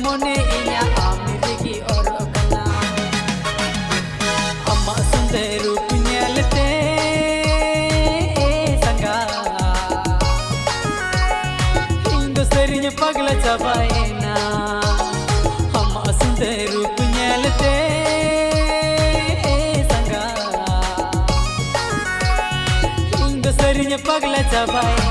मोने इन्या आमिर की और कला अम्मा सुंदर रूप न्यालते संगा इंदो सरिन्य पगला चबाएना अम्मा सुंदर रूप न्यालते संगा इंदो सरिन्य पगला चबाएना